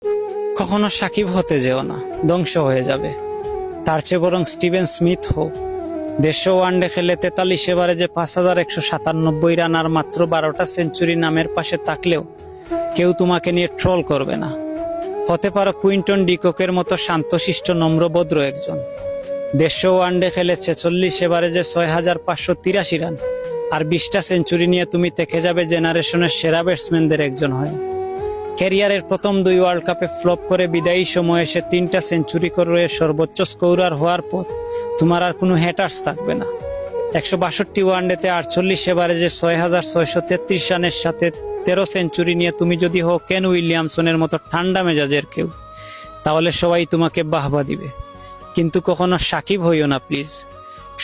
কখনো সাকিব হতে যেও না, ধ্বংস হয়ে যাবে। তার চেয়ে বরং স্টিভেন স্মিথ হোক। 150 ওয়ানডে খেলে 43 এভারেজে 5197 রান আর মাত্র 12টা সেঞ্চুরি নামের পাশে থাকলেও কেউ তোমাকে নিয়ে ট্রল করবে না। হতে পারো কুইন্টন ডিককের মতো শান্তশিষ্ট নম্রভদ্র একজন। 150 ওয়ানডে খেলে 46 এভারেজে 6583 রান আর 20টা সেঞ্চুরি নিয়ে তুমি থেকে যাবে জেনারেশনের সেরা ব্যাটসম্যানদের একজন হয়ে। ক্যারিয়ারের প্রথম 2 ওয়ার্ল্ড কাপে ফ্লপ করে বিদায়ী সময়ে এসে 3টা সেঞ্চুরি করে সর্বোচ্চ স্কোরার হওয়ার পর তোমার আর কোনো হ্যাটার্স থাকবে না। 162 ওয়ানডেতে 48 এভারেজে 6633 রানের সাথে 13 সেঞ্চুরি নিয়ে তুমি যদি হও কেন উইলিয়ামসনের মতো ঠান্ডা মেজাজের কেউ, তাহলে সবাই তোমাকে বাহবা দিবে। কিন্তু কখনো সাকিব হইও না প্লিজ।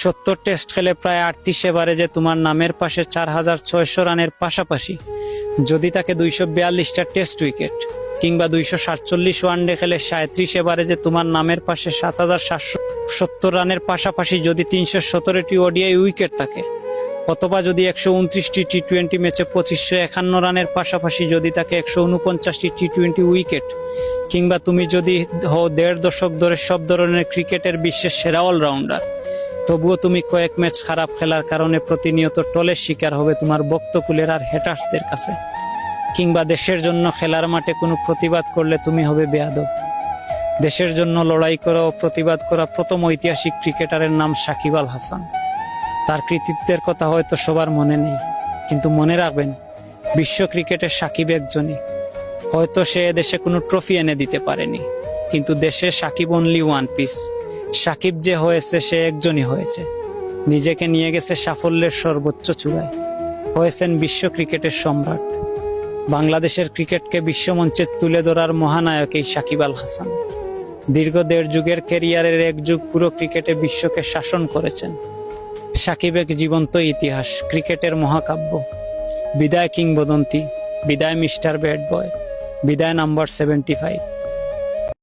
70 টেস্ট খেলে প্রায় 38 এভারেজে তোমার নামের পাশে 4600 রানের পাশাপাশি যদি তাকে 242টা টেস্ট উইকেট কিংবা 247 ওয়ানডে খেলে 37 এভারেজে তোমার নামের পাশে 7770 রানের পাশাপাশি যদি 317টি ওডিআই উইকেট থাকে, অথবা যদি 129টি টি-20 ম্যাচে 2551 রানের পাশাপাশি যদি তাকে 149টি টি-20 উইকেট কিংবা তুমি যদি হও 1.5 দশক ধরে সব ধরনের ক্রিকেটের বিশ্বের সেরা অলরাউন্ডার, তবুও তুমি কয়েক ম্যাচ খারাপ খেলার কারণে প্রতিনিয়ত টলের শিকার হবে তোমার ভক্তকুলের আর হ্যাটার্সদের কাছে। কিংবা দেশের জন্য খেলার মাঠে কোনো প্রতিবাদ করলে তুমি হবে বেয়াদব। দেশের জন্য লড়াই করা ও প্রতিবাদ করা প্রথম ঐতিহাসিক ক্রিকেটারের নাম সাকিব আল হাসান। তার কৃতিত্বের কথা হয়তো সবার মনে নেই, কিন্তু মনে রাখবেন বিশ্ব ক্রিকেটের সাকিব একজনই। হয়তো সে দেশে কোনো ট্রফি এনে দিতে পারেনি, কিন্তু দেশে Shakib only one piece. Shakib যে হয়েছে সে একজনই হয়েছে, নিজেকে নিয়ে গেছে সাফল্যের সর্বোচ্চ চূড়ায়, হয়েছেন বিশ্ব ক্রিকেটের সম্রাট। বাংলাদেশের ক্রিকেটকে বিশ্বমঞ্চে তুলে ধরার মহানায়ক এই সাকিব আল হাসান। দীর্ঘ 1.5 যুগের ক্যারিয়ারের 1 যুগ পুরো ক্রিকেটে বিশ্বকে শাসন করেছেন। সাকিব এক জীবন্ত ইতিহাস, ক্রিকেটের মহাকাব্য। বিদায় কিংবদন্তি, বিদায় মিস্টার ব্যাট বয়, বিদায় নাম্বার 75।